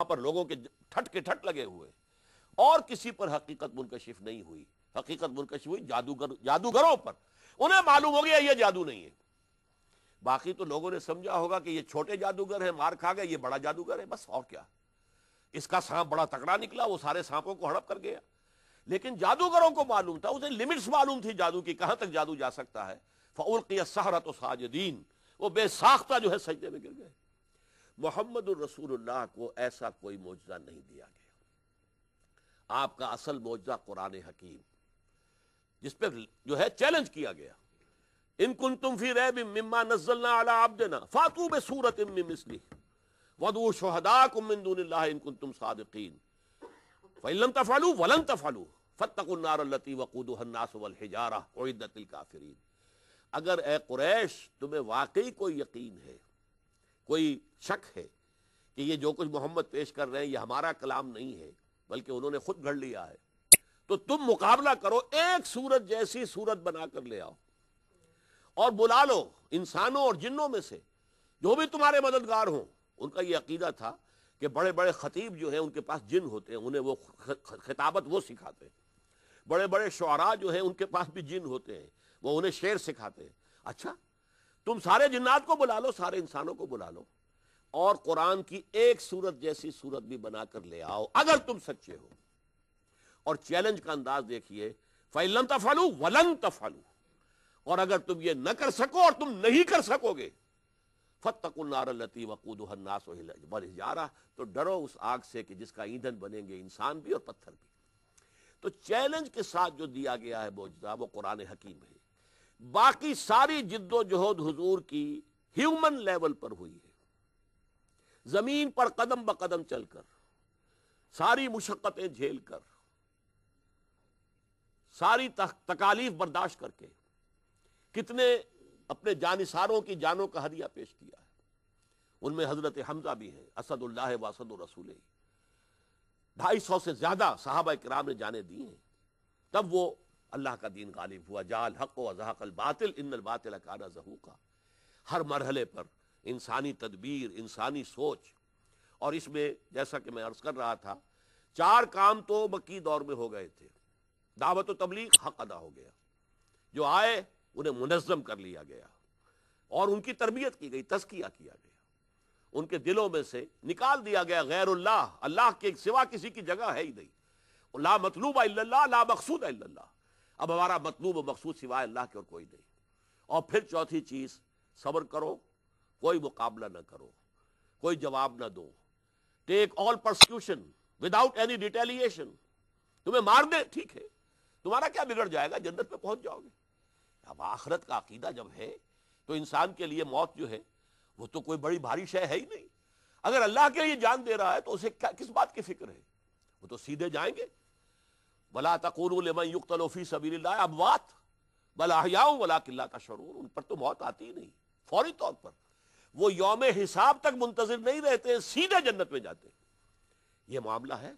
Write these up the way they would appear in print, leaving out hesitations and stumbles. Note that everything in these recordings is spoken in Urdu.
پر لوگوں کے ٹھٹ کے ٹھٹ لگے ہوئے، اور کسی پر حقیقت منکشف نہیں ہوئی. حقیقت منکشف ہوئی جادوگروں پر. انہیں معلوم ہو گیا یہ جادو نہیں ہے. باقی تو لوگوں نے سمجھا ہوگا کہ یہ چھوٹے جادوگر ہیں، مار کھا گئے، یہ بڑا جادوگر ہے، بس اور کیا. اس کا سانپ بڑا تکڑا نکلا، وہ سارے سانپوں کو ہڑپ کر گیا. لیکن جادوگروں کو معلوم تھا، اسے لمٹس معلوم تھی جادو کی، کہاں تک جادو جا سکتا ہے. فَأُلْقِيَ السَّحَرَةُ سَاجِدِينَ، وہ بے ساختہ جو ہے سجدے میں گر گئے. محمد الرسول اللہ کو ایسا کوئی معجزہ نہیں دیا گیا. آپ کا اصل معجزہ قرآن حکیم، جس پہ جو ہے چیلنج کیا گیا. ان کنتم فی ریب مما نزلنا علی عبدنا فاتوا بسورۃ من مثلہ وادعوا شہداءکم من دون اللہ ان کنتم صادقین فإن لم تفعلوا ولن تفعلوا فاتقوا النار التي وقودها الناس والحجارہ اعدت للکافرین. اگر اے قریش تمہیں واقعی کوئی یقین ہے، کوئی شک ہے کہ یہ جو کچھ محمد پیش کر رہے ہیں یہ ہمارا کلام نہیں ہے بلکہ انہوں نے خود گھڑ لیا ہے، تو تم مقابلہ کرو، ایک سورت جیسی سورت بنا کر لے آؤ اور بلا لو انسانوں اور جنوں میں سے جو بھی تمہارے مددگار ہوں. ان کا یہ عقیدہ تھا کہ بڑے بڑے خطیب جو ہیں ان کے پاس جن ہوتے ہیں، انہیں وہ خطابت وہ سکھاتے ہیں. بڑے بڑے شعراء جو ہیں ان کے پاس بھی جن ہوتے ہیں، وہ انہیں شعر سکھاتے ہیں. اچھا تم سارے جنات کو بلا لو، سارے انسانوں کو بلا لو اور قرآن کی ایک سورت جیسی سورت بھی بنا کر لے آؤ اگر تم سچے ہو. اور چیلنج کا انداز دیکھیے، فَإِن لَمْ تَفْعَلُوا وَلَن تَفْعَلُوا، اور اگر تم یہ نہ کر سکو اور تم نہیں کر سکو گے فَاتَّقُوا النَّارَ الَّتِي وَقُودُهَا النَّاسُ وَالْحِجَارَةُ، تو ڈرو اس آگ سے کہ جس کا ایندھن بنیں گے انسان بھی اور پتھر بھی. تو چیلنج کے ساتھ جو دیا گیا ہے معجزہ وہ قرآن حکیم ہے. باقی ساری جد و جہد حضور کی ہیومن لیول پر ہوئی ہے، زمین پر قدم بقدم چل کر، ساری مشقتیں جھیل کر، ساری تکالیف برداشت کر کے. کتنے اپنے جانثاروں کی جانوں کا ہدیہ پیش کیا ہے. ان میں حضرت حمزہ بھی ہیں، اسد اللہ و اسد رسول. 250 سے زیادہ صحابہ کرام نے جانیں دی ہیں. تب وہ اللہ کا دین غالب ہوا. جاء الحق وزهق الباطل ان الباطل کان زہوقا. ہر مرحلے پر انسانی تدبیر، انسانی سوچ. اور اس میں جیسا کہ میں عرض کر رہا تھا 4 کام تو مکی دور میں ہو گئے تھے. دعوت و تبلیغ حق ادا ہو گیا، جو آئے انہیں منظم کر لیا گیا اور ان کی تربیت کی گئی، تزکیہ کیا گیا. ان کے دلوں میں سے نکال دیا گیا غیر اللہ، اللہ کے سوا کسی کی جگہ ہے ہی نہیں. لا مطلوب الا اللہ، لا مقصود الا اللہ. اب ہمارا مطلوب و مقصود سوائے اللہ کے اور کوئی نہیں. اور پھر چوتھی چیز، صبر کرو، کوئی مقابلہ نہ کرو، کوئی جواب نہ دو. ٹیک آل پرسیکیوشن وداؤٹ اینی ریٹیلیشن. تمہیں مار دے ٹھیک ہے، تمہارا کیا بگڑ جائے گا، جنت پہ پہنچ جاؤ گے. اب آخرت کا عقیدہ جب ہے تو انسان کے لیے موت جو ہے وہ تو کوئی بڑی بھاری شے ہے ہی نہیں. اگر اللہ کے لیے جان دے رہا ہے تو اسے کس بات کی فکر ہے، وہ تو سیدھے جائیں گے. وَلَا تَقُولُوا لِمَن يُقْتَلُ فِي سَبِيلِ اللَّهِ أَمْوَاتٌ بَلْ أَحْيَاءٌ وَلَٰكِن لَّا تَشْعُرُونَ. ان پر تو موت آتی ہی نہیں فوری طور پر. وہ یوم حساب تک منتظر نہیں رہتے، سیدھے جنت میں جاتے. یہ معاملہ ہے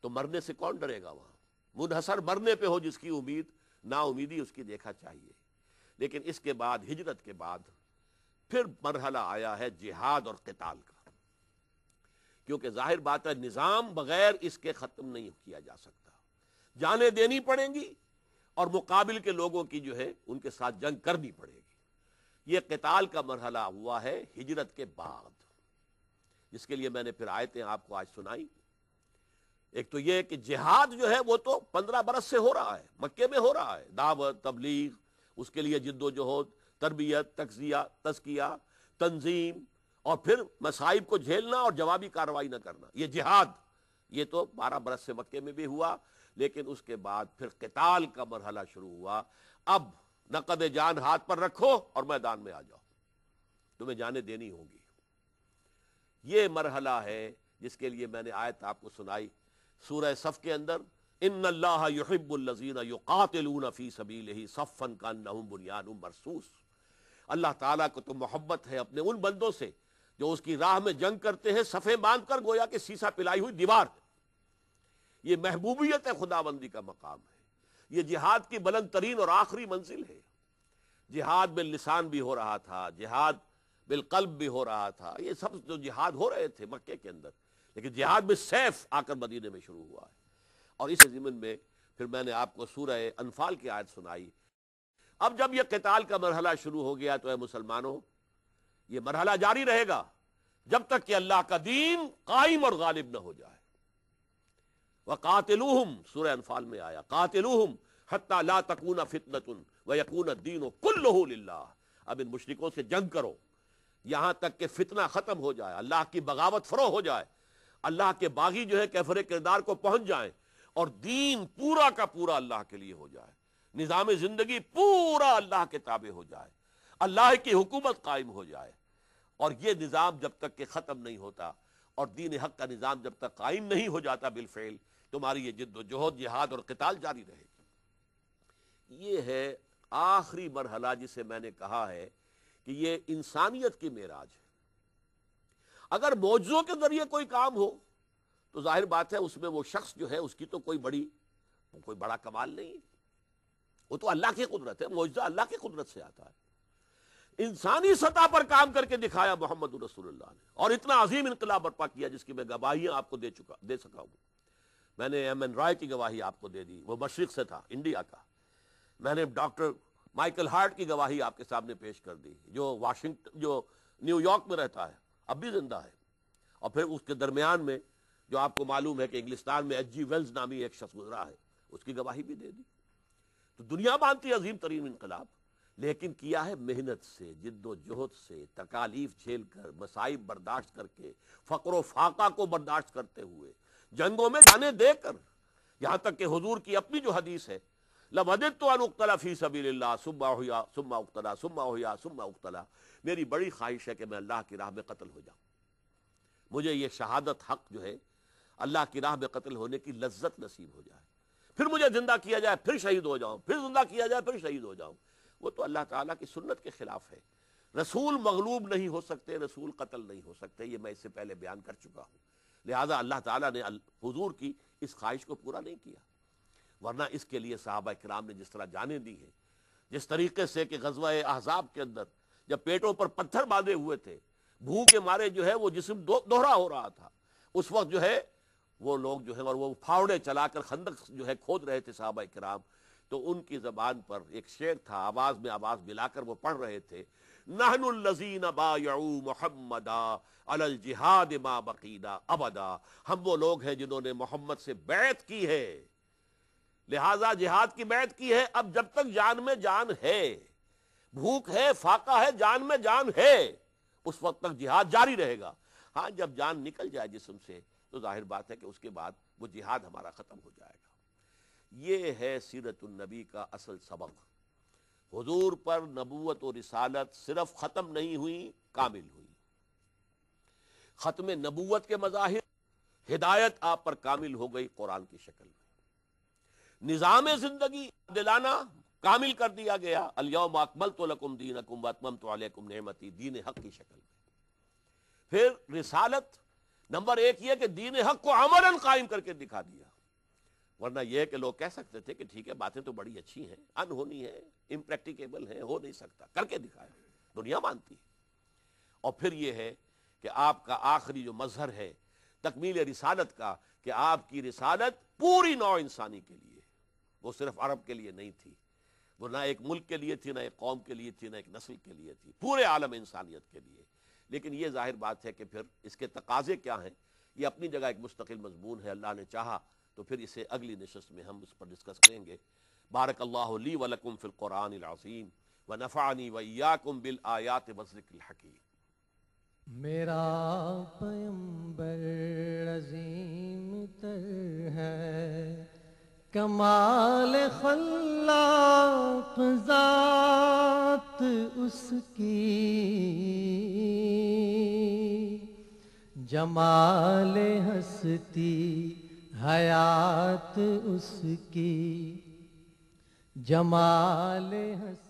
تو مرنے سے کون ڈرے گا وہاں. منحصر مرنے پہ ہو جس کی امید، نا امیدی اس کی دیکھا چاہیے. لیکن اس کے بعد ہجرت کے بعد پھر مرحلہ آیا ہے جہاد اور قتال کا، کیونکہ ظاہر بات ہے نظام بغیر اس کے ختم نہیں کیا جا سکتا. جانیں دینی پڑیں گی اور مقابل کے لوگوں کی جو ہے ان کے ساتھ جنگ کرنی پڑے گی. یہ قتال کا مرحلہ ہوا ہے ہجرت کے بعد، جس کے لیے میں نے پھر آیتیں آپ کو آج سنائی. ایک تو یہ کہ جہاد جو ہے وہ تو 15 برس سے ہو رہا ہے، مکے میں ہو رہا ہے. دعوت، تبلیغ، اس کے لیے جد و جہد، تربیت، تزکیہ، تنظیم، اور پھر مصائب کو جھیلنا اور جوابی کارروائی نہ کرنا، یہ جہاد. یہ تو 12 برس سے مکے میں بھی ہوا. لیکن اس کے بعد پھر قتال کا مرحلہ شروع ہوا. اب نقد جان ہاتھ پر رکھو اور میدان میں آ جاؤ، تمہیں جانیں دینی ہوں گی. یہ مرحلہ ہے جس کے لیے میں نے آیت آپ کو سنائی سورہ صف کے اندر، ان اللہ یحب الذین یقاتلون فی سبیلہ صفا کانہم بنیان مرصوص. اللہ تعالیٰ کو تو محبت ہے اپنے ان بندوں سے جو اس کی راہ میں جنگ کرتے ہیں صفیں باندھ کر، گویا کہ سیسا پلائی ہوئی دیوار. یہ محبوبیت خداوندی کا مقام ہے. یہ جہاد کی بلند ترین اور آخری منزل ہے. جہاد باللسان بھی ہو رہا تھا، جہاد بالقلب بھی ہو رہا تھا. یہ سب جو جہاد ہو رہے تھے مکے کے اندر، لیکن جہاد میں سیف آ کر مدینے میں شروع ہوا ہے. اور اس ضمن میں پھر میں نے آپ کو سورہ انفال کی آیت سنائی. اب جب یہ قتال کا مرحلہ شروع ہو گیا تو اے مسلمانوں یہ مرحلہ جاری رہے گا جب تک کہ اللہ کا دین قائم اور غالب نہ ہو جائے. وَقَاتِلُوهُمْ سورہ انفال میں آیا قَاتِلُوهُمْ حَتَّى لَا تَكُونَ فِتْنَةٌ وَيَكُونَ الدِّينُ كُلُّهُ لِلَّهِ. اب ان مشرکوں سے جنگ کرو یہاں تک کہ فتنہ ختم ہو جائے, اللہ کی بغاوت فروغ ہو جائے, اللہ کے باغی جو ہے کیفر کردار کو پہنچ جائیں اور دین پورا کا پورا اللہ کے لیے ہو جائے, نظام زندگی پورا اللہ کے تابع ہو جائے, اللہ کی حکومت قائم ہو جائے. اور یہ نظام جب تک کہ ختم نہیں ہوتا اور دین حق کا نظام جب تک قائم نہیں ہو جاتا بالفعل, تمہاری یہ جد و جہد جہاد اور قتال جاری رہے گی. یہ ہے آخری مرحلہ جسے میں نے کہا ہے کہ یہ انسانیت کی معراج ہے. اگر معجزوں کے ذریعے کوئی کام ہو تو ظاہر بات ہے اس میں وہ شخص جو ہے اس کی تو کوئی بڑا کمال نہیں, وہ تو اللہ کی قدرت ہے, معجزہ اللہ کی قدرت سے آتا ہے. انسانی سطح پر کام کر کے دکھایا محمد رسول اللہ نے, اور اتنا عظیم انقلاب برپا کیا جس کی میں گواہیاں آپ کو دے سکا ہوں. میں نے ایم این رائے کی گواہی آپ کو دے دی, وہ مشرق سے تھا, انڈیا کا. میں نے ڈاکٹر مائیکل ہارٹ کی گواہی آپ کے سامنے پیش کر دی جو نیو یارک میں رہتا ہے, اب بھی زندہ ہے. اور پھر اس کے درمیان میں جو آپ کو معلوم ہے کہ انگلستان میں ایچ جی ویلز نامی ایک شخص گزرا ہے, اس کی گواہی بھی دے دی. تو دنیا مانتی عظیم ترین انقلاب, لیکن کیا ہے محنت سے, جد و جہد سے, تکالیف جھیل کر, مصائب برداشت کر کے, فقر و فاقہ کو برداشت کرتے ہوئے, جنگوں میں جانے دے کر, یہاں تک کہ حضور کی اپنی جو حدیث ہے لَوَدِدتُّ أَنْ أُقْتَلَ فِي سَبِيلِ اللَّهِ ثُمَّ أُحْيَا ثُمَّ أُقْتَلَ ثُمَّ أُحْيَا ثُمَّ أُقْتَلَ. میری بڑی خواہش ہے کہ میں اللہ کی راہ میں قتل ہو جاؤں, مجھے یہ شہادت حق جو ہے اللہ کی راہ میں قتل ہونے کی لذت نصیب ہو جائے, پھر مجھے زندہ کیا جائے پھر شہید ہو جاؤں, پھر زندہ کیا جائے پھر شہید ہو جاؤں. وہ تو اللہ تعالیٰ کی سنت کے خلاف ہے. رسول مغلوب نہیں ہو سکتے, رسول قتل نہیں ہو سکتے, یہ میں اس سے پہلے بیان کر چکا ہوں. لہذا اللہ تعالیٰ نے حضور کی اس خواہش کو پورا نہیں کیا, ورنہ اس کے لیے صحابہ کرام نے جس طرح جانیں دی ہیں, جس طریقے سے کہ غزوہ احزاب کے اندر جب پیٹوں پر پتھر باندھے ہوئے تھے, بھوک کے مارے جو ہے وہ جسم دوہرا ہو رہا تھا, اس وقت جو ہے وہ لوگ جو ہے اور وہ پھاوڑے چلا کر خندق جو ہے کھود رہے تھے صحابہ کرام, تو ان کی زبان پر ایک شعر تھا, آواز میں آواز ملا کر وہ پڑھ رہے تھے, نحن الذین بایعوا محمدا علی الجہاد ما بقینا ابدا. ہم وہ لوگ ہیں جنہوں نے محمد سے بیعت کی ہے, لہذا جہاد کی بیعت کی ہے. اب جب تک جان میں جان ہے, بھوک ہے, فاقہ ہے, جان میں جان ہے, اس وقت تک جہاد جاری رہے گا. ہاں جب جان نکل جائے جسم سے تو ظاہر بات ہے کہ اس کے بعد وہ جہاد ہمارا ختم ہو جائے گا. یہ ہے سیرت النبی کا اصل سبق. حضور پر نبوت و رسالت صرف ختم نہیں ہوئی, کامل ہوئی. ختم نبوت کے مظاہر, ہدایت آپ پر کامل ہو گئی قرآن کی شکل میں. نظام زندگی دلانہ کامل کر دیا گیا, الیوم اکملت لکم دینکم واتممت علیکم نعمتی, دین حق کی شکل میں. پھر رسالت نمبر ایک یہ کہ دین حق کو عملاً قائم کر کے دکھا دیا. ورنہ یہ کہ لوگ کہہ سکتے تھے کہ ٹھیک ہے باتیں تو بڑی اچھی ہیں, انہونی ہیں, امپریکٹیکیبل ہیں, ہو نہیں سکتا, کر کے دکھایا, دنیا مانتی ہے. اور پھر یہ ہے کہ آپ کا آخری جو مظہر ہے تکمیل رسالت کا, کہ آپ کی رسالت پوری نوع انسانی کے لیے, وہ صرف عرب کے لیے نہیں تھی, وہ نہ ایک ملک کے لیے تھی, نہ ایک قوم کے لیے تھی, نہ ایک نسل کے لیے تھی, پورے عالم انسانیت کے لیے. لیکن یہ ظاہر بات ہے کہ پھر اس کے تقاضے کیا ہیں, یہ اپنی جگہ ایک مستقل مضمون ہے. اللہ نے چاہا تو پھر اسے اگلی نشست میں ہم اس پر ڈسکس کریں گے. بارک اللہ لی ولکم فی القرآن العظیم ونفعنی وإیاکم بالآیات والذکر الحکیم. میرا پیمبر عظیم تر ہے, کمال خلاق ذات اس کی, جمال ہستی حیات اس کی, جمال ہستی